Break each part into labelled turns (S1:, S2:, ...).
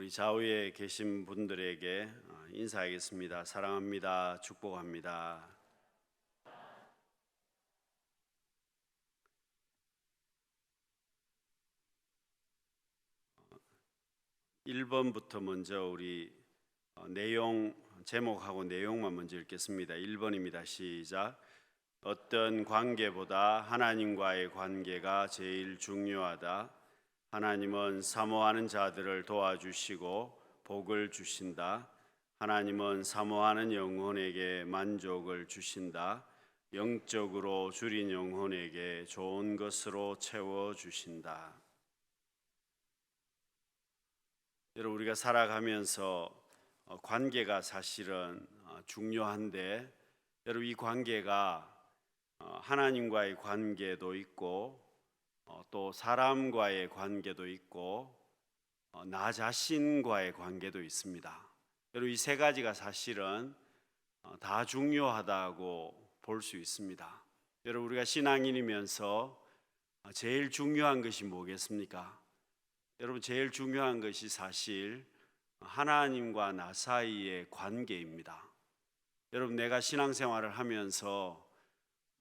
S1: 우리 좌우에 계신 분들에게 인사하겠습니다. 사랑합니다. 축복합니다. 1번부터 먼저 우리 제목하고 내용만 먼저 읽겠습니다. 1번입니다. 시작. 어떤 관계보다 하나님과의 관계가 제일 중요하다. 하나님은 사모하는 자들을 도와주시고 복을 주신다. 하나님은 사모하는 영혼에게 만족을 주신다. 영적으로 줄인 영혼에게 좋은 것으로 채워주신다. 여러분, 우리가 살아가면서 관계가 사실은 중요한데, 여러분, 이 관계가 하나님과의 관계도 있고 또 사람과의 관계도 있고 나 자신과의 관계도 있습니다. 여러분, 이 세 가지가 사실은 다 중요하다고 볼 수 있습니다. 여러분, 우리가 신앙인이면서 제일 중요한 것이 뭐겠습니까? 여러분, 제일 중요한 것이 사실 하나님과 나 사이의 관계입니다. 여러분, 내가 신앙생활을 하면서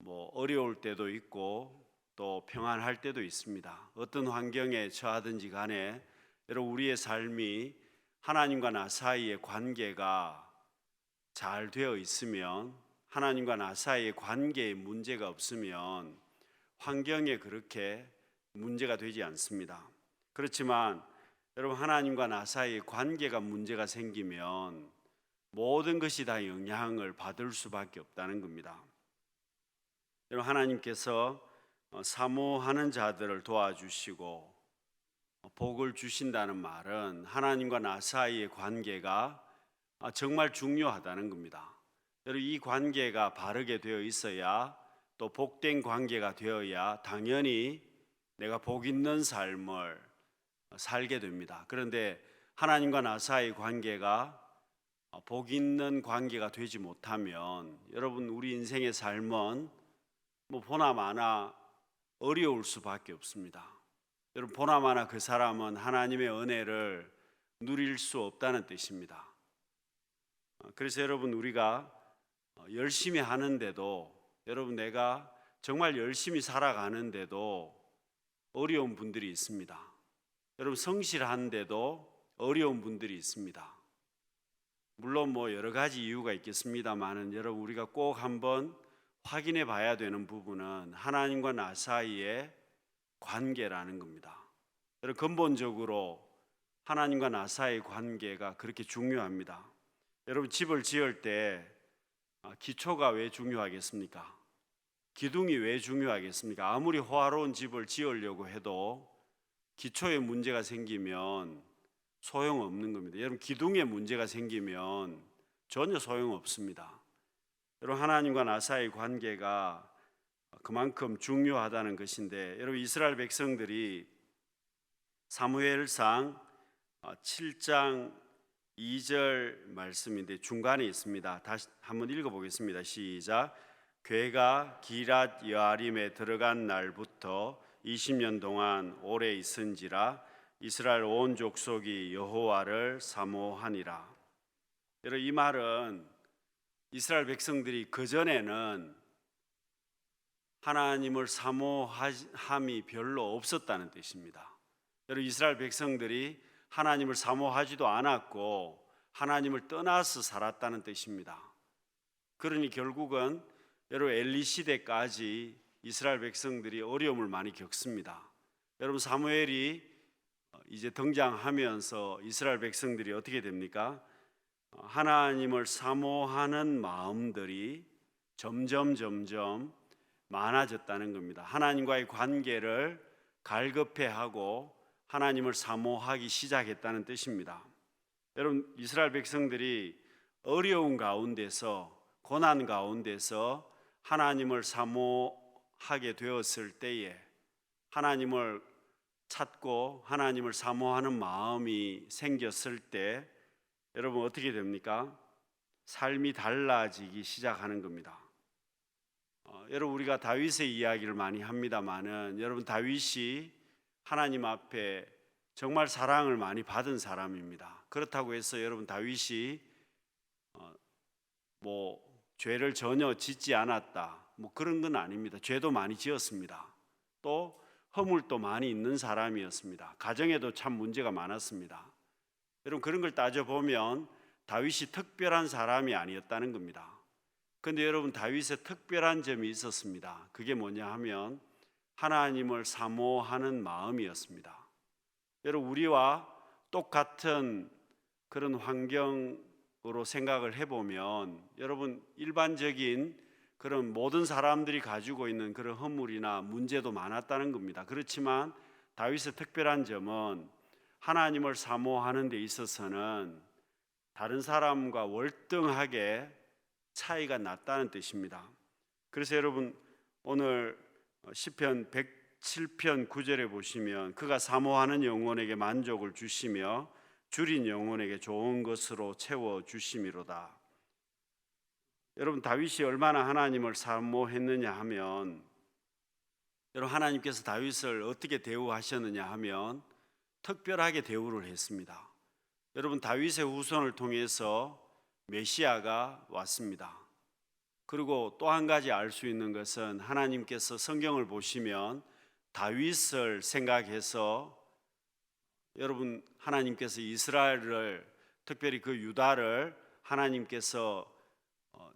S1: 어려울 때도 있고 또 평안할 때도 있습니다. 어떤 환경에 처하든지 간에 여러분, 우리의 삶이 하나님과 나 사이의 관계가 잘 되어 있으면, 하나님과 나 사이의 관계에 문제가 없으면 환경에 그렇게 문제가 되지 않습니다. 그렇지만 여러분, 하나님과 나 사이의 관계가 문제가 생기면 모든 것이 다 영향을 받을 수밖에 없다는 겁니다. 여러분, 하나님께서 사모하는 자들을 도와주시고 복을 주신다는 말은 하나님과 나 사이의 관계가 정말 중요하다는 겁니다. 여러분, 이 관계가 바르게 되어 있어야, 또 복된 관계가 되어야 당연히 내가 복 있는 삶을 살게 됩니다. 그런데 하나님과 나 사이의 관계가 복 있는 관계가 되지 못하면 여러분, 우리 인생의 삶은 보나마나 어려울 수밖에 없습니다. 여러분, 보나마나 그 사람은 하나님의 은혜를 누릴 수 없다는 뜻입니다. 그래서 여러분, 우리가 열심히 하는데도, 여러분, 내가 정말 열심히 살아가는데도 어려운 분들이 있습니다. 여러분, 성실한데도 어려운 분들이 있습니다. 물론 여러 가지 이유가 있겠습니다만은 여러분, 우리가 꼭 한번 확인해 봐야 되는 부분은 하나님과 나 사이의 관계라는 겁니다. 여러분, 근본적으로 하나님과 나 사이의 관계가 그렇게 중요합니다. 여러분, 집을 지을 때 기초가 왜 중요하겠습니까? 기둥이 왜 중요하겠습니까? 아무리 호화로운 집을 지으려고 해도 기초에 문제가 생기면 소용없는 겁니다. 여러분, 기둥에 문제가 생기면 전혀 소용없습니다. 여러분, 하나님과 나 사이의 관계가 그만큼 중요하다는 것인데, 여러분, 이스라엘 백성들이 사무엘상 7장 2절 말씀인데 중간에 있습니다. 다시 한번 읽어보겠습니다. 시작. 괴가 기랏 여아림에 들어간 날부터 20년 동안 오래 있은지라 이스라엘 온 족속이 여호와를 사모하니라. 여러분, 이 말은 이스라엘 백성들이 그전에는 하나님을 사모함이 별로 없었다는 뜻입니다. 여러분, 이스라엘 백성들이 하나님을 사모하지도 않았고 하나님을 떠나서 살았다는 뜻입니다. 그러니 결국은 여러분, 엘리 시대까지 이스라엘 백성들이 어려움을 많이 겪습니다. 여러분, 사무엘이 이제 등장하면서 이스라엘 백성들이 어떻게 됩니까? 하나님을 사모하는 마음들이 점점 많아졌다는 겁니다. 하나님과의 관계를 갈급해하고 하나님을 사모하기 시작했다는 뜻입니다. 여러분, 이스라엘 백성들이 어려운 가운데서, 고난 가운데서 하나님을 사모하게 되었을 때에, 하나님을 찾고 하나님을 사모하는 마음이 생겼을 때 여러분, 어떻게 됩니까? 삶이 달라지기 시작하는 겁니다. 여러분, 우리가 다윗의 이야기를 많이 합니다마는 여러분, 다윗이 하나님 앞에 정말 사랑을 많이 받은 사람입니다. 그렇다고 해서 여러분 다윗이 죄를 전혀 짓지 않았다, 그런 건 아닙니다. 죄도 많이 지었습니다. 또 허물도 많이 있는 사람이었습니다. 가정에도 참 문제가 많았습니다. 여러분 그런 걸 따져보면 다윗이 특별한 사람이 아니었다는 겁니다. 그런데 여러분 다윗의 특별한 점이 있었습니다. 그게 뭐냐 하면 하나님을 사모하는 마음이었습니다. 여러분 우리와 똑같은 그런 환경으로 생각을 해보면 여러분 일반적인 그런 모든 사람들이 가지고 있는 그런 허물이나 문제도 많았다는 겁니다. 그렇지만 다윗의 특별한 점은 하나님을 사모하는 데 있어서는 다른 사람과 월등하게 차이가 났다는 뜻입니다. 그래서 여러분 오늘 시편 107편 9절에 보시면 그가 사모하는 영혼에게 만족을 주시며 줄인 영혼에게 좋은 것으로 채워 주심이로다. 여러분 다윗이 얼마나 하나님을 사모했느냐 하면 여러분 하나님께서 다윗을 어떻게 대우하셨느냐 하면 특별하게 대우를 했습니다. 여러분 다윗의 후손을 통해서 메시아가 왔습니다. 그리고 또 한 가지 알 수 있는 것은 하나님께서 성경을 보시면 다윗을 생각해서 여러분 하나님께서 이스라엘을 특별히 그 유다를 하나님께서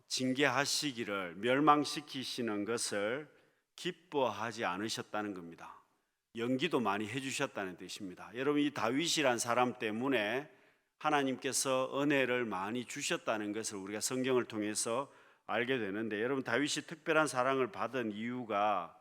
S1: 징계하시기를 멸망시키시는 것을 기뻐하지 않으셨다는 겁니다. 연기도 많이 해주셨다는 뜻입니다. 여러분 이 다윗이란 사람 때문에 하나님께서 은혜를 많이 주셨다는 것을 우리가 성경을 통해서 알게 되는데 여러분 다윗이 특별한 사랑을 받은 이유가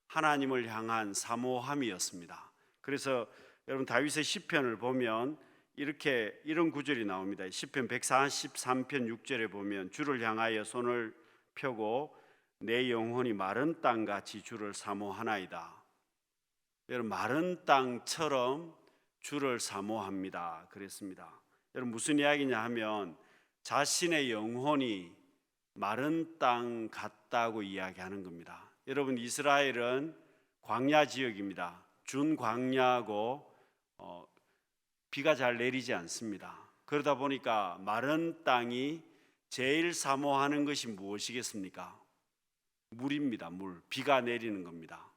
S1: 하나님을 향한 사모함이었습니다. 그래서 여러분 다윗의 시편을 보면 이런 구절이 나옵니다. 시편 143편 6절에 보면 주를 향하여 손을 펴고 내 영혼이 마른 땅같이 주를 사모하나이다. 여러분 마른 땅처럼 주를 사모합니다. 그랬습니다. 여러분 무슨 이야기냐 하면 자신의 영혼이 마른 땅 같다고 이야기하는 겁니다. 여러분 이스라엘은 광야 지역입니다. 준광야고 비가 잘 내리지 않습니다. 그러다 보니까 마른 땅이 제일 사모하는 것이 무엇이겠습니까? 물입니다. 물. 비가 내리는 겁니다.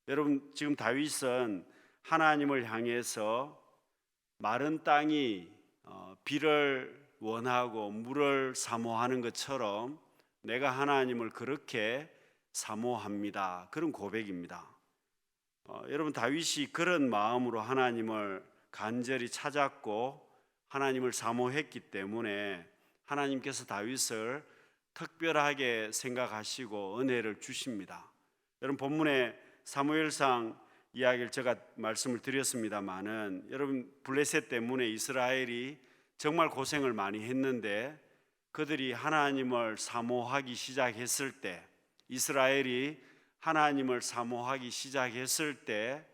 S1: 여러분 지금 다윗은 하나님을 향해서 마른 땅이 비를 원하고 물을 사모하는 것처럼 내가 하나님을 그렇게 사모합니다. 그런 고백입니다. 여러분 다윗이 그런 마음으로 하나님을 간절히 찾았고 하나님을 사모했기 때문에 하나님께서 다윗을 특별하게 생각하시고 은혜를 주십니다. 여러분 본문에 사무엘상 이야기를 제가 말씀을 드렸습니다마는 여러분 블레셋 때문에 이스라엘이 정말 고생을 많이 했는데 그들이 하나님을 사모하기 시작했을 때 이스라엘이 하나님을 사모하기 시작했을 때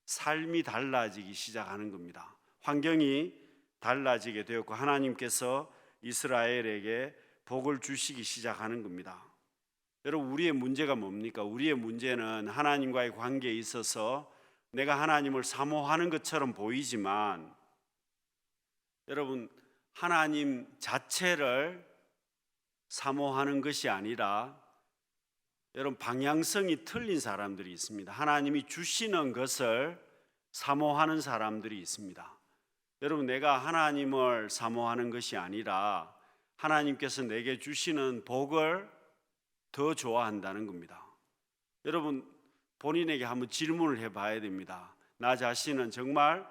S1: 삶이 달라지기 시작하는 겁니다. 환경이 달라지게 되었고 하나님께서 이스라엘에게 복을 주시기 시작하는 겁니다. 여러분 우리의 문제가 뭡니까? 우리의 문제는 하나님과의 관계에 있어서 내가 하나님을 사모하는 것처럼 보이지만 여러분 하나님 자체를 사모하는 것이 아니라 여러분 방향성이 틀린 사람들이 있습니다. 하나님이 주시는 것을 사모하는 사람들이 있습니다. 여러분 내가 하나님을 사모하는 것이 아니라 하나님께서 내게 주시는 복을 더 좋아한다는 겁니다. 여러분 본인에게 한번 질문을 해봐야 됩니다. 나 자신은 정말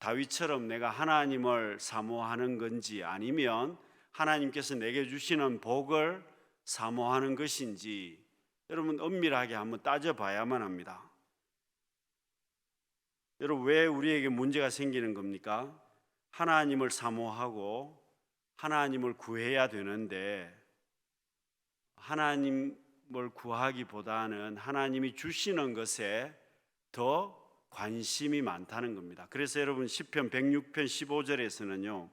S1: 다윗처럼 내가 하나님을 사모하는 건지 아니면 하나님께서 내게 주시는 복을 사모하는 것인지 여러분 엄밀하게 한번 따져봐야만 합니다. 여러분 왜 우리에게 문제가 생기는 겁니까? 하나님을 사모하고 하나님을 구해야 되는데 하나님을 구하기보다는 하나님이 주시는 것에 더 관심이 많다는 겁니다. 그래서 여러분 시편 106편 15절에서는요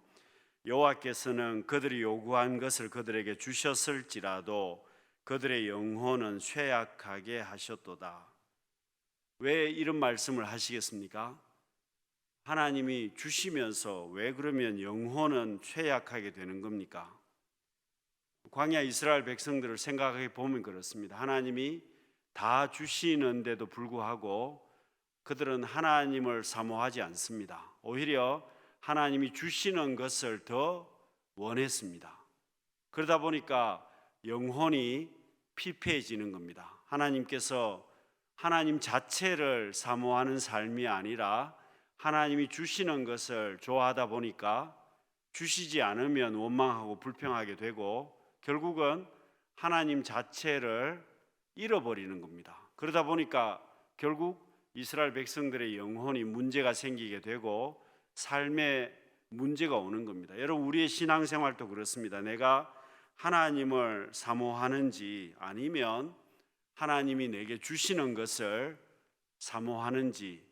S1: 여호와께서는 그들이 요구한 것을 그들에게 주셨을지라도 그들의 영혼은 쇠약하게 하셨도다. 왜 이런 말씀을 하시겠습니까? 하나님이 주시면서 왜 그러면 영혼은 죄악하게 되는 겁니까? 광야 이스라엘 백성들을 생각해 보면 그렇습니다. 하나님이 다 주시는데도 불구하고 그들은 하나님을 사모하지 않습니다. 오히려 하나님이 주시는 것을 더 원했습니다. 그러다 보니까 영혼이 피폐해지는 겁니다. 하나님께서 하나님 자체를 사모하는 삶이 아니라 하나님이 주시는 것을 좋아하다 보니까 주시지 않으면 원망하고 불평하게 되고 결국은 하나님 자체를 잃어버리는 겁니다. 그러다 보니까 결국 이스라엘 백성들의 영혼이 문제가 생기게 되고 삶에 문제가 오는 겁니다. 여러분, 우리의 신앙생활도 그렇습니다. 내가 하나님을 사모하는지 아니면 하나님이 내게 주시는 것을 사모하는지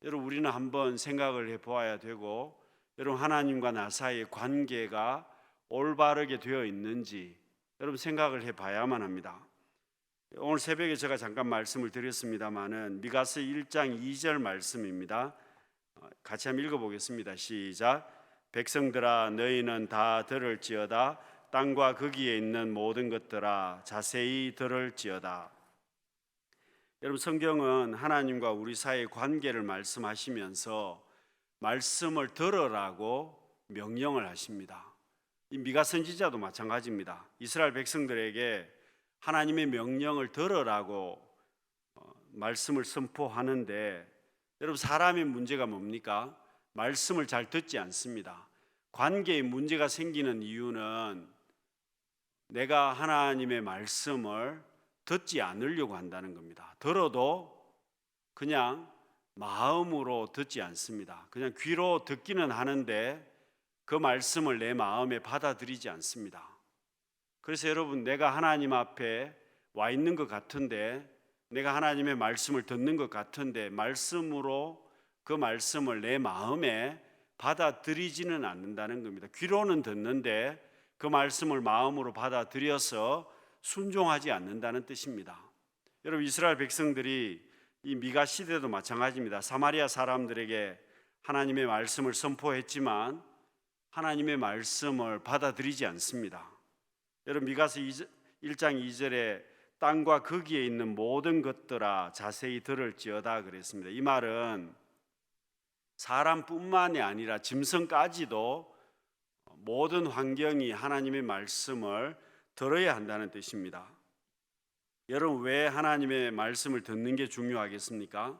S1: 여러분, 우리는 한번 생각을 해보아야 되고, 여러분, 하나님과 나 사이의 관계가 올바르게 되어 있는지 여러분 생각을 해봐야만 합니다. 오늘 새벽에 제가 잠깐 말씀을 드렸습니다마는 미가서 1장 2절 말씀입니다. 같이 한번 읽어보겠습니다. 시작. 백성들아 너희는 다 들을지어다. 땅과 거기에 있는 모든 것들아 자세히 들을지어다. 여러분, 성경은 하나님과 우리 사이의 관계를 말씀하시면서 말씀을 들으라고 명령을 하십니다. 이 미가 선지자도 마찬가지입니다. 이스라엘 백성들에게 하나님의 명령을 들으라고 말씀을 선포하는데 여러분, 사람의 문제가 뭡니까? 말씀을 잘 듣지 않습니다. 관계에 문제가 생기는 이유는 내가 하나님의 말씀을 듣지 않으려고 한다는 겁니다. 들어도 그냥 마음으로 듣지 않습니다. 그냥 귀로 듣기는 하는데 그 말씀을 내 마음에 받아들이지 않습니다. 그래서 여러분, 내가 하나님 앞에 와 있는 것 같은데, 내가 하나님의 말씀을 듣는 것 같은데 말씀으로 그 말씀을 내 마음에 받아들이지는 않는다는 겁니다. 귀로는 듣는데 그 말씀을 마음으로 받아들여서 순종하지 않는다는 뜻입니다. 여러분, 이스라엘 백성들이 이 미가 시대도 마찬가지입니다. 사마리아 사람들에게 하나님의 말씀을 선포했지만 하나님의 말씀을 받아들이지 않습니다. 여러분, 미가서 1장 2절에 땅과 거기에 있는 모든 것들아 자세히 들을지어다 그랬습니다. 이 말은 사람뿐만이 아니라 짐승까지도 모든 환경이 하나님의 말씀을 들어야 한다는 뜻입니다. 여러분, 왜 하나님의 말씀을 듣는 게 중요하겠습니까?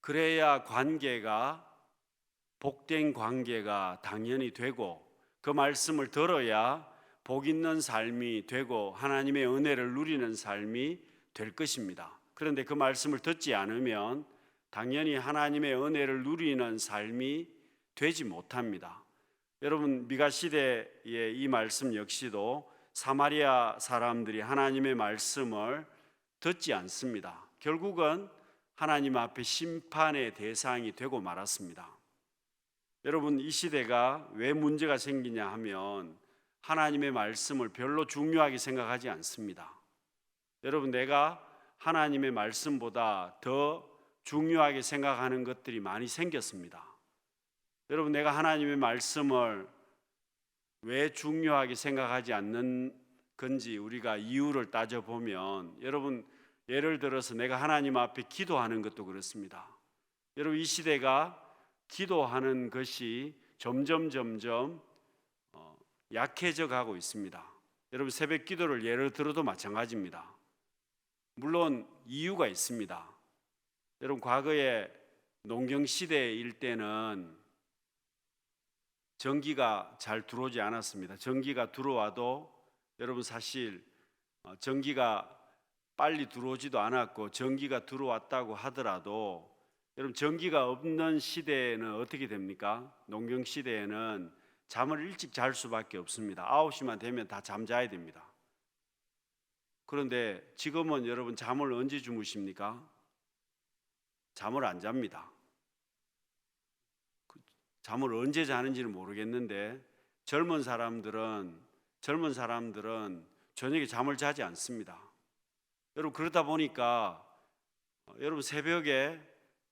S1: 그래야 관계가 복된 관계가 당연히 되고 그 말씀을 들어야 복 있는 삶이 되고 하나님의 은혜를 누리는 삶이 될 것입니다. 그런데 그 말씀을 듣지 않으면 당연히 하나님의 은혜를 누리는 삶이 되지 못합니다. 여러분, 미가 시대의 이 말씀 역시도 사마리아 사람들이 하나님의 말씀을 듣지 않습니다. 결국은 하나님 앞에 심판의 대상이 되고 말았습니다. 여러분, 이 시대가 왜 문제가 생기냐 하면 하나님의 말씀을 별로 중요하게 생각하지 않습니다. 여러분, 내가 하나님의 말씀보다 더 중요하게 생각하는 것들이 많이 생겼습니다. 여러분, 내가 하나님의 말씀을 왜 중요하게 생각하지 않는 건지 우리가 이유를 따져보면, 여러분, 예를 들어서 내가 하나님 앞에 기도하는 것도 그렇습니다. 여러분, 이 시대가 기도하는 것이 점점 약해져 가고 있습니다. 여러분, 새벽 기도를 예를 들어도 마찬가지입니다. 물론 이유가 있습니다. 여러분, 과거에 농경 시대일 때는 전기가 잘 들어오지 않았습니다. 전기가 들어와도 여러분, 사실 전기가 빨리 들어오지도 않았고, 전기가 들어왔다고 하더라도 여러분, 전기가 없는 시대에는 어떻게 됩니까? 농경 시대에는 잠을 일찍 잘 수밖에 없습니다. 9시만 되면 다 잠자야 됩니다. 그런데 지금은 여러분, 잠을 언제 주무십니까? 잠을 안 잡니다. 잠을 언제 자는지는 모르겠는데 젊은 사람들은 저녁에 잠을 자지 않습니다. 여러분, 그러다 보니까 여러분, 새벽에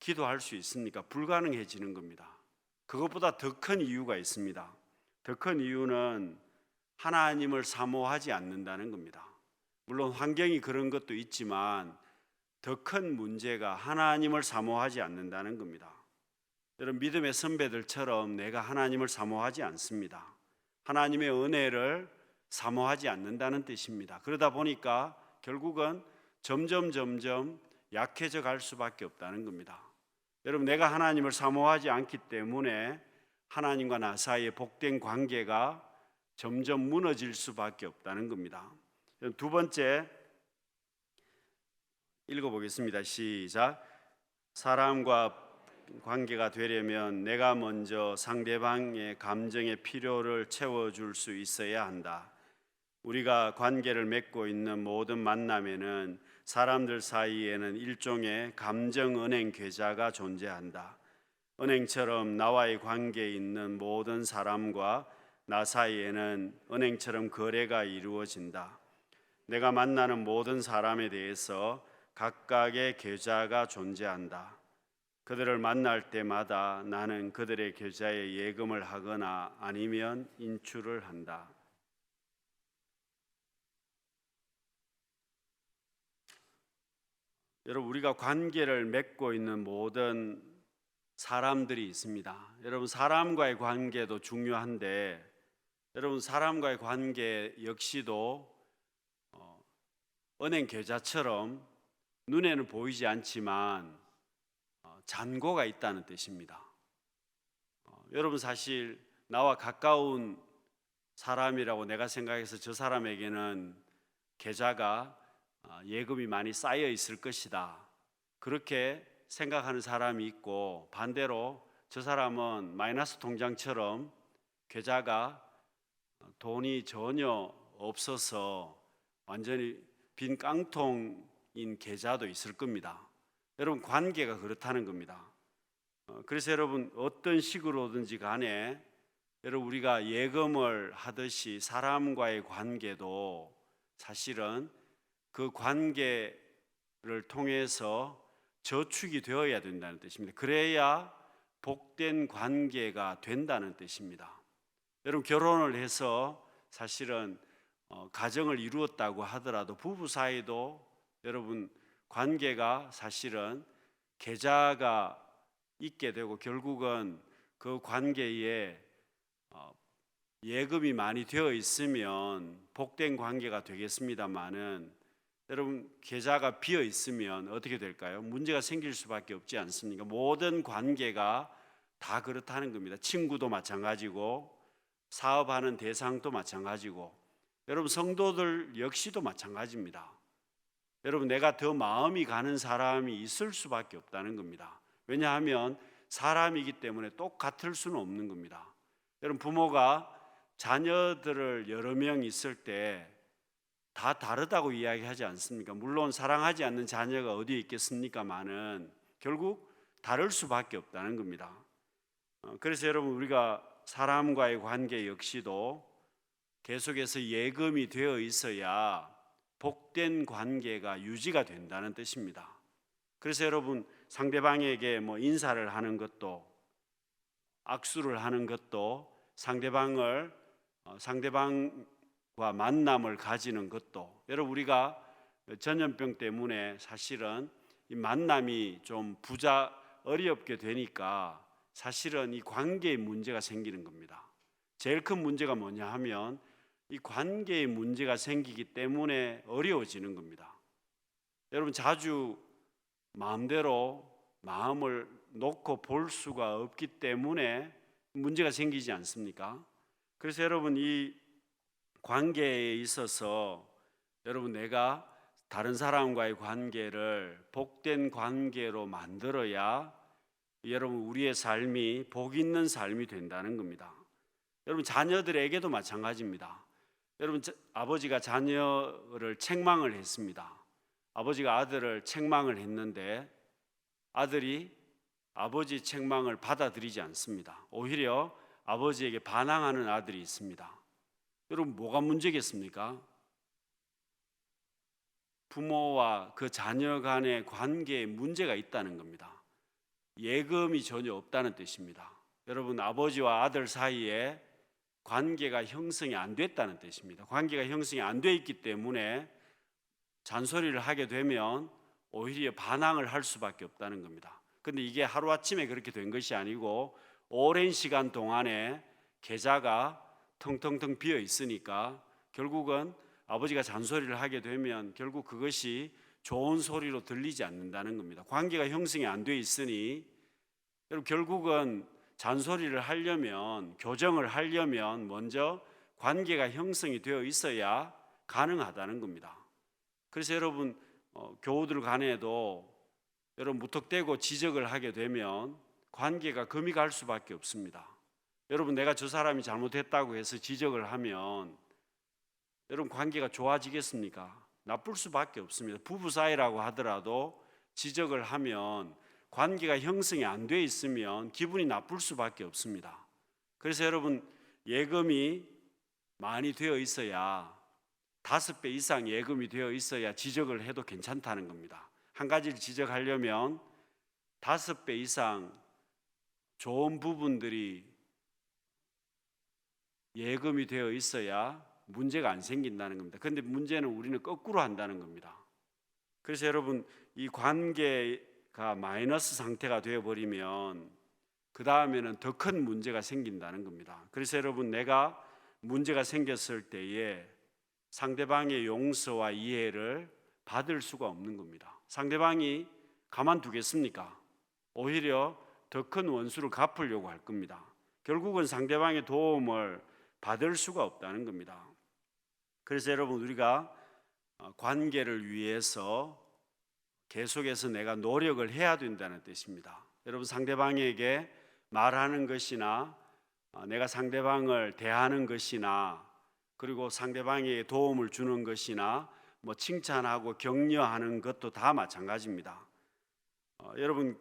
S1: 기도할 수 있습니까? 불가능해지는 겁니다. 그것보다 더 큰 이유가 있습니다. 더 큰 이유는 하나님을 사모하지 않는다는 겁니다. 물론 환경이 그런 것도 있지만 더 큰 문제가 하나님을 사모하지 않는다는 겁니다. 여러분, 믿음의 선배들처럼 내가 하나님을 사모하지 않습니다. 하나님의 은혜를 사모하지 않는다는 뜻입니다. 그러다 보니까 결국은 점점 약해져 갈 수밖에 없다는 겁니다. 여러분, 내가 하나님을 사모하지 않기 때문에 하나님과 나 사이의 복된 관계가 점점 무너질 수밖에 없다는 겁니다. 두 번째 읽어보겠습니다. 시작. 사람과 관계가 되려면 내가 먼저 상대방의 감정의 필요를 채워줄 수 있어야 한다. 우리가 관계를 맺고 있는 모든 만남에는 사람들 사이에는 일종의 감정 은행 계좌가 존재한다. 은행처럼 나와의 관계에 있는 모든 사람과 나 사이에는 은행처럼 거래가 이루어진다. 내가 만나는 모든 사람에 대해서 각각의 계좌가 존재한다. 그들을 만날 때마다 나는 그들의 계좌에 예금을 하거나 아니면 인출을 한다. 여러분, 우리가 관계를 맺고 있는 모든 사람들이 있습니다. 여러분, 사람과의 관계도 중요한데 여러분, 사람과의 관계 역시도 은행 계좌처럼 눈에는 보이지 않지만 잔고가 있다는 뜻입니다. 여러분, 사실 나와 가까운 사람이라고 내가 생각해서 저 사람에게는 계좌가 예금이 많이 쌓여 있을 것이다, 그렇게 생각하는 사람이 있고, 반대로 저 사람은 마이너스 통장처럼 계좌가 돈이 전혀 없어서 완전히 빈 깡통인 계좌도 있을 겁니다. 여러분, 관계가 그렇다는 겁니다. 그래서 여러분, 어떤 식으로든지 간에 여러분, 우리가 예금을 하듯이 사람과의 관계도 사실은 그 관계를 통해서 저축이 되어야 된다는 뜻입니다. 그래야 복된 관계가 된다는 뜻입니다. 여러분, 결혼을 해서 사실은 가정을 이루었다고 하더라도 부부 사이도 여러분 관계가 사실은 계좌가 있게 되고 결국은 그 관계에 예금이 많이 되어 있으면 복된 관계가 되겠습니다만은 여러분, 계좌가 비어 있으면 어떻게 될까요? 문제가 생길 수밖에 없지 않습니까? 모든 관계가 다 그렇다는 겁니다. 친구도 마찬가지고 사업하는 대상도 마찬가지고 여러분, 성도들 역시도 마찬가지입니다. 여러분, 내가 더 마음이 가는 사람이 있을 수밖에 없다는 겁니다. 왜냐하면 사람이기 때문에 똑같을 수는 없는 겁니다. 여러분, 부모가 자녀들을 여러 명 있을 때 다 다르다고 이야기하지 않습니까? 물론 사랑하지 않는 자녀가 어디에 있겠습니까마는 결국 다를 수밖에 없다는 겁니다. 그래서 여러분, 우리가 사람과의 관계 역시도 계속해서 예금이 되어 있어야 복된 관계가 유지가 된다는 뜻입니다. 그래서 여러분, 상대방에게 인사를 하는 것도, 악수를 하는 것도, 상대방과 만남을 가지는 것도, 여러분, 우리가 전염병 때문에 사실은 이 만남이 좀 어렵게 되니까 사실은 이 관계에 문제가 생기는 겁니다. 제일 큰 문제가 뭐냐 하면 이 관계에 문제가 생기기 때문에 어려워지는 겁니다. 여러분, 자주 마음대로 마음을 놓고 볼 수가 없기 때문에 문제가 생기지 않습니까? 그래서 여러분, 이 관계에 있어서 여러분, 내가 다른 사람과의 관계를 복된 관계로 만들어야 여러분, 우리의 삶이 복 있는 삶이 된다는 겁니다. 여러분, 자녀들에게도 마찬가지입니다. 여러분, 아버지가 자녀를 책망을 했습니다. 아버지가 아들을 책망을 했는데 아들이 아버지 책망을 받아들이지 않습니다. 오히려 아버지에게 반항하는 아들이 있습니다. 여러분, 뭐가 문제겠습니까? 부모와 그 자녀 간의 관계에 문제가 있다는 겁니다. 예금이 전혀 없다는 뜻입니다. 여러분, 아버지와 아들 사이에 관계가 형성이 안 됐다는 뜻입니다. 관계가 형성이 안 돼 있기 때문에 잔소리를 하게 되면 오히려 반항을 할 수밖에 없다는 겁니다. 근데 이게 하루아침에 그렇게 된 것이 아니고 오랜 시간 동안에 계좌가 텅텅텅 비어 있으니까 결국은 아버지가 잔소리를 하게 되면 결국 그것이 좋은 소리로 들리지 않는다는 겁니다. 관계가 형성이 안 돼 있으니 여러분, 결국은 잔소리를 하려면, 교정을 하려면 먼저 관계가 형성이 되어 있어야 가능하다는 겁니다. 그래서 여러분, 교우들 간에도 여러분 무턱대고 지적을 하게 되면 관계가 금이 갈 수밖에 없습니다. 여러분, 내가 저 사람이 잘못했다고 해서 지적을 하면 여러분 관계가 좋아지겠습니까? 나쁠 수밖에 없습니다. 부부 사이라고 하더라도 지적을 하면 관계가 형성이 안 돼 있으면 기분이 나쁠 수밖에 없습니다. 그래서 여러분, 예금이 많이 되어 있어야 5배 이상 예금이 되어 있어야 지적을 해도 괜찮다는 겁니다. 한 가지를 지적하려면 5배 이상 좋은 부분들이 예금이 되어 있어야 문제가 안 생긴다는 겁니다. 그런데 문제는 우리는 거꾸로 한다는 겁니다. 그래서 여러분, 이 관계가 마이너스 상태가 되어버리면 그 다음에는 더 큰 문제가 생긴다는 겁니다. 그래서 여러분, 내가 문제가 생겼을 때에 상대방의 용서와 이해를 받을 수가 없는 겁니다. 상대방이 가만두겠습니까? 오히려 더 큰 원수를 갚으려고 할 겁니다. 결국은 상대방의 도움을 받을 수가 없다는 겁니다. 그래서 여러분, 우리가 관계를 위해서 계속해서 내가 노력을 해야 된다는 뜻입니다. 여러분, 상대방에게 말하는 것이나 내가 상대방을 대하는 것이나 그리고 상대방에게 도움을 주는 것이나 뭐 칭찬하고 격려하는 것도 다 마찬가지입니다. 여러분,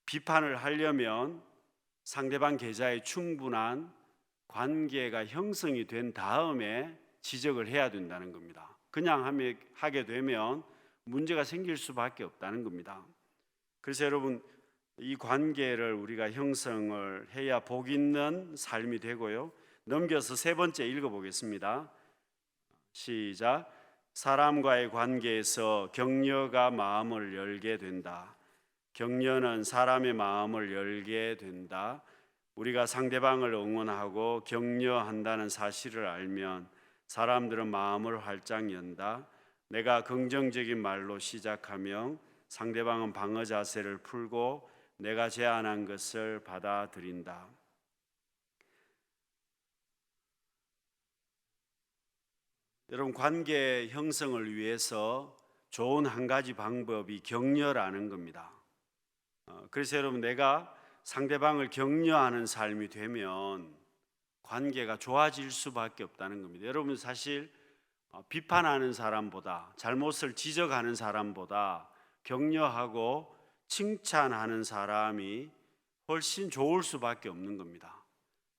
S1: 비판을 하려면 상대방 계좌에 충분한 관계가 형성이 된 다음에 지적을 해야 된다는 겁니다. 그냥 하게 되면 문제가 생길 수밖에 없다는 겁니다. 그래서 여러분, 이 관계를 우리가 형성을 해야 복 있는 삶이 되고요. 넘겨서 세 번째 읽어보겠습니다. 시작. 사람과의 관계에서 격려가 마음을 열게 된다. 격려는 사람의 마음을 열게 된다. 우리가 상대방을 응원하고 격려한다는 사실을 알면 사람들은 마음을 활짝 연다. 내가 긍정적인 말로 시작하며 상대방은 방어 자세를 풀고 내가 제안한 것을 받아들인다. 여러분, 관계 형성을 위해서 좋은 한 가지 방법이 격려라는 겁니다. 그래서 여러분, 내가 상대방을 격려하는 삶이 되면 관계가 좋아질 수밖에 없다는 겁니다. 여러분, 사실 비판하는 사람보다, 잘못을 지적하는 사람보다 격려하고 칭찬하는 사람이 훨씬 좋을 수밖에 없는 겁니다.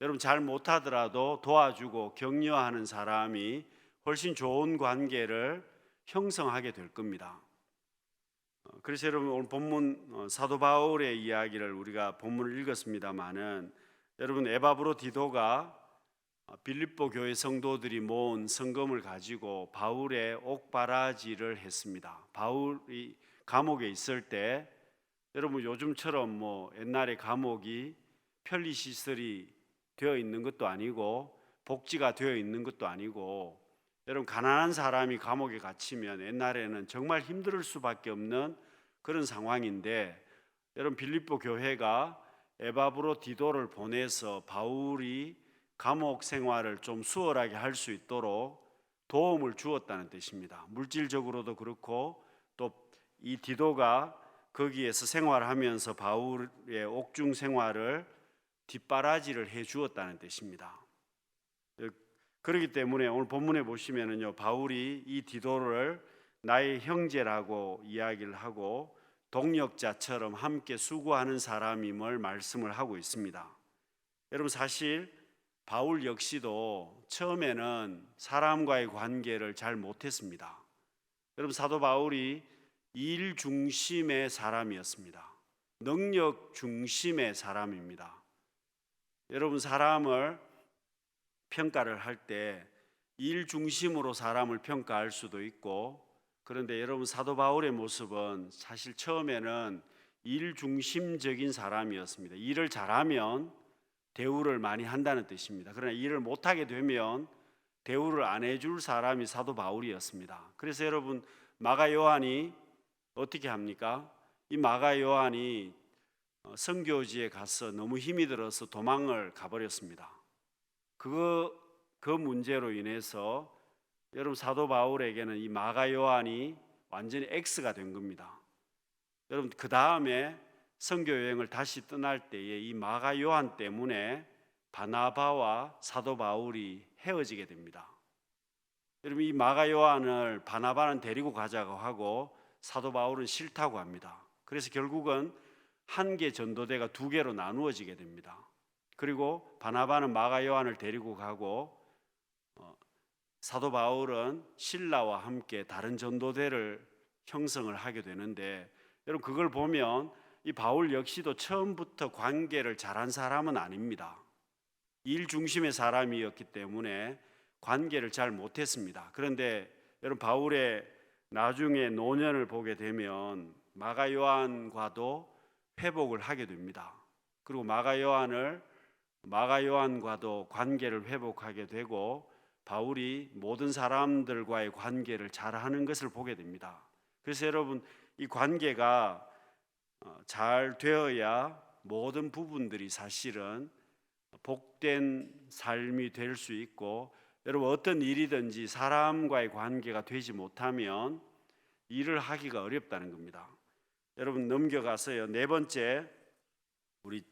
S1: 여러분, 잘 못하더라도 도와주고 격려하는 사람이 훨씬 좋은 관계를 형성하게 될 겁니다. 그래서 여러분, 오늘 본문 사도 바울의 이야기를 우리가 본문을 읽었습니다마는 여러분, 에바브로디도가 빌립보 교회 성도들이 모은 성금을 가지고 바울의 옥바라지를 했습니다. 바울이 감옥에 있을 때 여러분, 요즘처럼 뭐 옛날에 감옥이 편리시설이 되어 있는 것도 아니고 복지가 되어 있는 것도 아니고 여러분, 가난한 사람이 감옥에 갇히면 옛날에는 정말 힘들 수밖에 없는 그런 상황인데 여러분, 빌립보 교회가 에바브로디도를 보내서 바울이 감옥 생활을 좀 수월하게 할 수 있도록 도움을 주었다는 뜻입니다. 물질적으로도 그렇고 또 이 디도가 거기에서 생활하면서 바울의 옥중 생활을 뒷바라지를 해 주었다는 뜻입니다. 그렇기 때문에 오늘 본문에 보시면은요, 바울이 이 디도를 나의 형제라고 이야기를 하고 동역자처럼 함께 수고하는 사람임을 말씀을 하고 있습니다. 여러분, 사실 바울 역시도 처음에는 사람과의 관계를 잘 못했습니다. 여러분, 사도 바울이 일 중심의 사람이었습니다. 능력 중심의 사람입니다. 여러분, 사람을 평가를 할 때 일 중심으로 사람을 평가할 수도 있고, 그런데 여러분, 사도 바울의 모습은 사실 처음에는 일 중심적인 사람이었습니다. 일을 잘하면 대우를 많이 한다는 뜻입니다. 그러나 일을 못하게 되면 대우를 안 해줄 사람이 사도 바울이었습니다. 그래서 여러분, 마가 요한이 어떻게 합니까? 이 마가 요한이 선교지에 가서 너무 힘이 들어서 도망을 가버렸습니다. 그 문제로 인해서 여러분, 사도 바울에게는 이 마가 요한이 완전히 X가 된 겁니다. 여러분, 그 다음에 선교 여행을 다시 떠날 때에 이 마가 요한 때문에 바나바와 사도 바울이 헤어지게 됩니다. 여러분, 이 마가 요한을 바나바는 데리고 가자고 하고 사도 바울은 싫다고 합니다. 그래서 결국은 한 개 전도대가 두 개로 나누어지게 됩니다. 그리고 바나바는 마가 요한을 데리고 가고 사도 바울은 실라와 함께 다른 전도대를 형성을 하게 되는데, 여러분, 그걸 보면 이 바울 역시도 처음부터 관계를 잘한 사람은 아닙니다. 일 중심의 사람이었기 때문에 관계를 잘 못했습니다. 그런데 여러분, 바울의 나중에 노년을 보게 되면 마가 요한과도 회복을 하게 됩니다. 그리고 마가 요한과도 관계를 회복하게 되고 바울이 모든 사람들과의 관계를 잘하는 것을 보게 됩니다. 그래서 여러분, 이 관계가 잘 되어야 모든 부분들이 사실은 복된 삶이 될 수 있고, 여러분, 어떤 일이든지 사람과의 관계가 되지 못하면 일을 하기가 어렵다는 겁니다. 여러분, 넘겨가서요, 네 번째 우리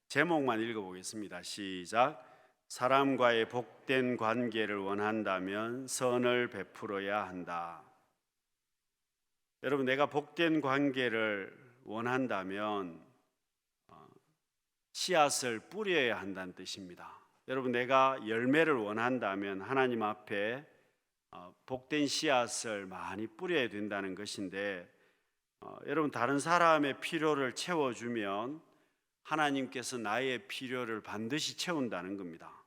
S1: 제목만 읽어보겠습니다. 시작. 사람과의 복된 관계를 원한다면 선을 베풀어야 한다. 여러분, 내가 복된 관계를 원한다면 씨앗을 뿌려야 한다는 뜻입니다. 여러분, 내가 열매를 원한다면 하나님 앞에 복된 씨앗을 많이 뿌려야 된다는 것인데, 여러분, 다른 사람의 필요를 채워주면 하나님께서 나의 필요를 반드시 채운다는 겁니다.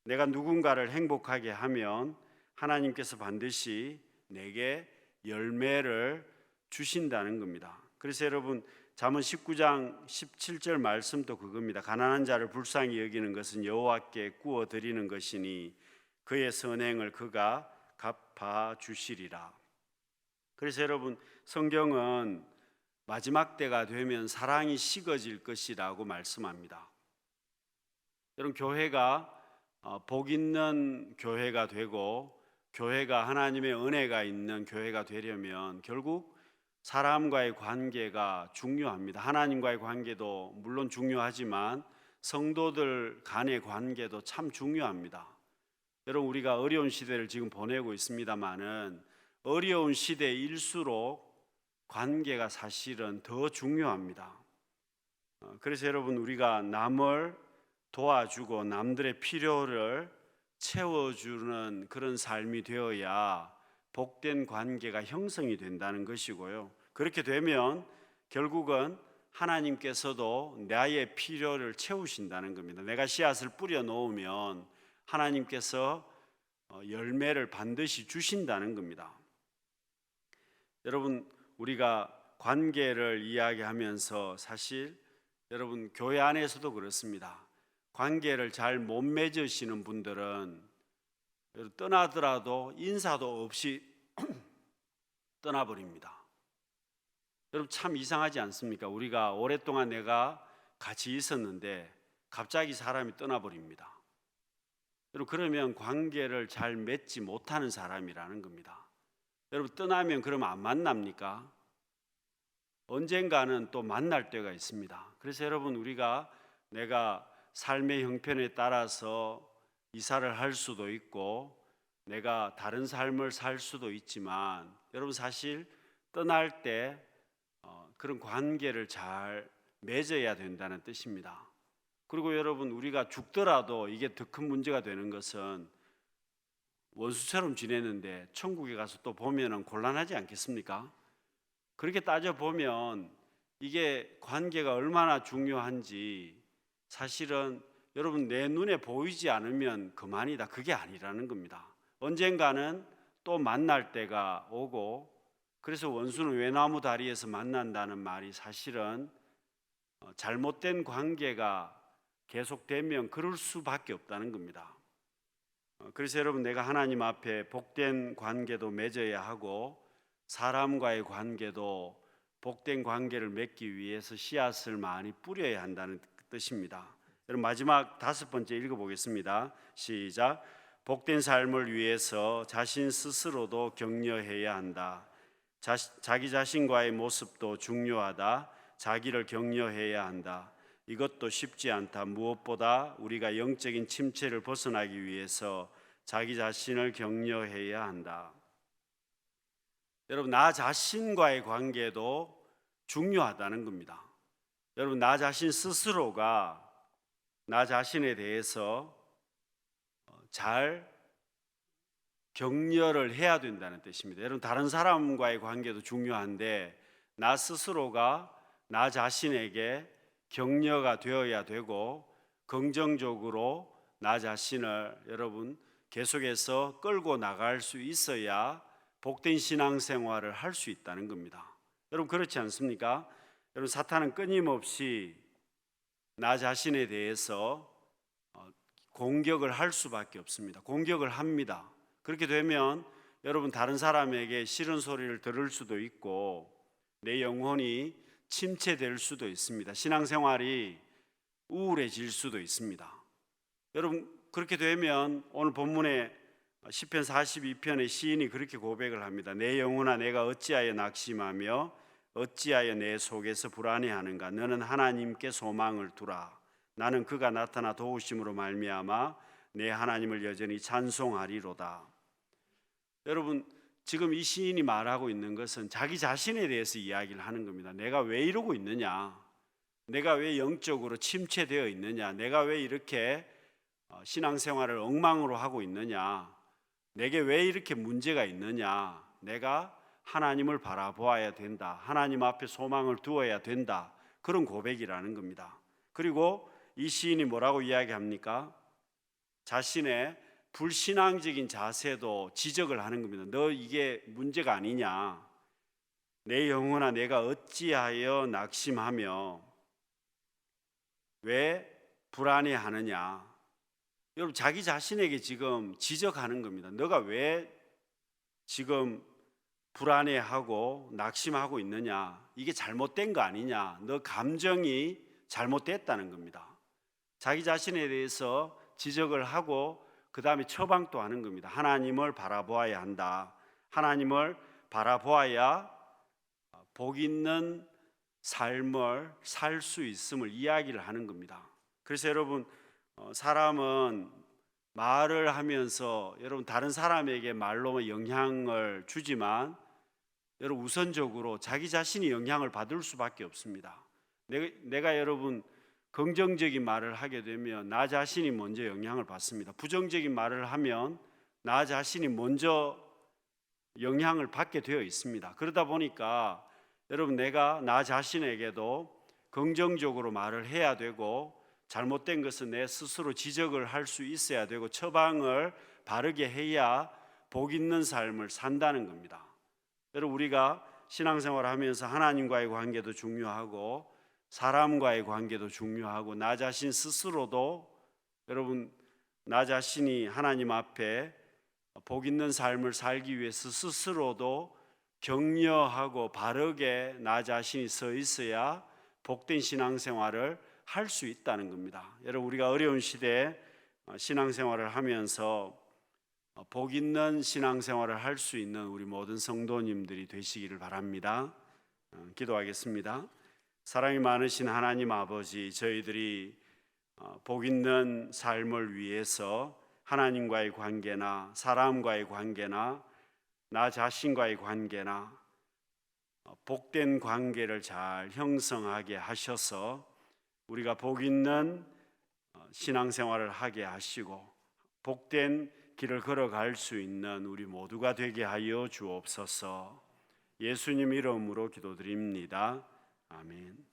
S1: 내가 누군가를 행복하게 하면 하나님께서 반드시 내게 열매를 주신다는 겁니다. 그래서 여러분, 잠언 19장 17절 말씀도 그겁니다. 가난한 자를 불쌍히 여기는 것은 여호와께 구워 드리는 것이니 그의 선행을 그가 갚아 주시리라. 그래서 여러분, 성경은 마지막 때가 되면 사랑이 식어질 것이라고 말씀합니다. 여러분, 교회가 복 있는 교회가 되고 교회가 하나님의 은혜가 있는 교회가 되려면 결국 사람과의 관계가 중요합니다. 하나님과의 관계도 물론 중요하지만 성도들 간의 관계도 참 중요합니다. 여러분, 우리가 어려운 시대를 지금 보내고 있습니다만은 어려운 시대일수록 관계가 사실은 더 중요합니다. 그래서 여러분, 우리가 남을 도와주고 남들의 필요를 채워주는 그런 삶이 되어야 복된 관계가 형성이 된다는 것이고요. 그렇게 되면 결국은 하나님께서도 나의 필요를 채우신다는 겁니다. 내가 씨앗을 뿌려 놓으면 하나님께서 열매를 반드시 주신다는 겁니다. 여러분, 우리가 관계를 이야기하면서 사실 여러분, 교회 안에서도 그렇습니다. 관계를 잘 못 맺으시는 분들은 떠나더라도 인사도 없이 떠나버립니다. 여러분, 참 이상하지 않습니까? 우리가 오랫동안 내가 같이 있었는데 갑자기 사람이 떠나버립니다. 여러분, 그러면 관계를 잘 맺지 못하는 사람이라는 겁니다. 여러분, 떠나면 그러면 안 만납니까? 언젠가는 또 만날 때가 있습니다. 그래서 여러분, 우리가 내가 삶의 형편에 따라서 이사를 할 수도 있고 내가 다른 삶을 살 수도 있지만 여러분, 사실 떠날 때 그런 관계를 잘 맺어야 된다는 뜻입니다. 그리고 여러분, 우리가 죽더라도 이게 더 큰 문제가 되는 것은 원수처럼 지내는데 천국에 가서 또 보면은 곤란하지 않겠습니까? 그렇게 따져보면 이게 관계가 얼마나 중요한지 사실은 여러분 내 눈에 보이지 않으면 그만이다, 그게 아니라는 겁니다. 언젠가는 또 만날 때가 오고, 그래서 원수는 외나무 다리에서 만난다는 말이 사실은 잘못된 관계가 계속되면 그럴 수밖에 없다는 겁니다. 그래서 여러분, 내가 하나님 앞에 복된 관계도 맺어야 하고 사람과의 관계도 복된 관계를 맺기 위해서 씨앗을 많이 뿌려야 한다는 뜻입니다. 여러분, 마지막 5번째 읽어보겠습니다. 시작. 복된 삶을 위해서 자신 스스로도 격려해야 한다. 자기 자신과의 모습도 중요하다. 자기를 격려해야 한다. 이것도 쉽지 않다. 무엇보다 우리가 영적인 침체를 벗어나기 위해서 자기 자신을 격려해야 한다. 여러분, 나 자신과의 관계도 중요하다는 겁니다. 여러분, 나 자신 스스로가 나 자신에 대해서 잘 격려를 해야 된다는 뜻입니다. 여러분, 다른 사람과의 관계도 중요한데 나 스스로가 나 자신에게 격려가 되어야 되고 긍정적으로 나 자신을 여러분 계속해서 끌고 나갈 수 있어야 복된 신앙생활을 할 수 있다는 겁니다. 여러분, 그렇지 않습니까? 여러분, 사탄은 끊임없이 나 자신에 대해서 공격을 할 수밖에 없습니다. 공격을 합니다. 그렇게 되면 여러분, 다른 사람에게 싫은 소리를 들을 수도 있고 내 영혼이 침체될 수도 있습니다. 신앙생활이 우울해질 수도 있습니다. 여러분, 그렇게 되면 오늘 본문에 시편 42편의 시인이 그렇게 고백을 합니다. 내 영혼아, 내가 어찌하여 낙심하며 어찌하여 내 속에서 불안해하는가. 너는 하나님께 소망을 두라. 나는 그가 나타나 도우심으로 말미암아 내 하나님을 여전히 찬송하리로다. 여러분, 지금 이 시인이 말하고 있는 것은 자기 자신에 대해서 이야기를 하는 겁니다. 내가 왜 이러고 있느냐, 내가 왜 영적으로 침체되어 있느냐, 내가 왜 이렇게 신앙생활을 엉망으로 하고 있느냐, 내게 왜 이렇게 문제가 있느냐, 내가 하나님을 바라보아야 된다, 하나님 앞에 소망을 두어야 된다, 그런 고백이라는 겁니다. 그리고 이 시인이 뭐라고 이야기합니까? 자신의 불신앙적인 자세도 지적을 하는 겁니다. 너 이게 문제가 아니냐, 내 영혼아 내가 어찌하여 낙심하며 왜 불안해하느냐. 여러분, 자기 자신에게 지금 지적하는 겁니다. 너가 왜 지금 불안해하고 낙심하고 있느냐, 이게 잘못된 거 아니냐, 너 감정이 잘못됐다는 겁니다. 자기 자신에 대해서 지적을 하고 그 다음에 처방도 하는 겁니다. 하나님을 바라보아야 한다. 하나님을 바라보아야 복 있는 삶을 살 수 있음을 이야기를 하는 겁니다. 그래서 여러분, 사람은 말을 하면서 여러분 다른 사람에게 말로 영향을 주지만 여러분 우선적으로 자기 자신이 영향을 받을 수밖에 없습니다. 내가 여러분 긍정적인 말을 하게 되면 나 자신이 먼저 영향을 받습니다. 부정적인 말을 하면 나 자신이 먼저 영향을 받게 되어 있습니다. 그러다 보니까 여러분, 내가 나 자신에게도 긍정적으로 말을 해야 되고 잘못된 것은 내 스스로 지적을 할 수 있어야 되고 처방을 바르게 해야 복 있는 삶을 산다는 겁니다. 여러분, 우리가 신앙생활을 하면서 하나님과의 관계도 중요하고 사람과의 관계도 중요하고 나 자신 스스로도 여러분 나 자신이 하나님 앞에 복 있는 삶을 살기 위해서 스스로도 격려하고 바르게 나 자신이 서 있어야 복된 신앙생활을 할 수 있다는 겁니다. 여러분, 우리가 어려운 시대에 신앙생활을 하면서 복 있는 신앙생활을 할 수 있는 우리 모든 성도님들이 되시기를 바랍니다. 기도하겠습니다. 사랑이 많으신 하나님 아버지, 저희들이 복 있는 삶을 위해서 하나님과의 관계나 사람과의 관계나 나 자신과의 관계나 복된 관계를 잘 형성하게 하셔서 우리가 복 있는 신앙생활을 하게 하시고 복된 길을 걸어갈 수 있는 우리 모두가 되게 하여 주옵소서. 예수님 이름으로 기도드립니다. 아멘.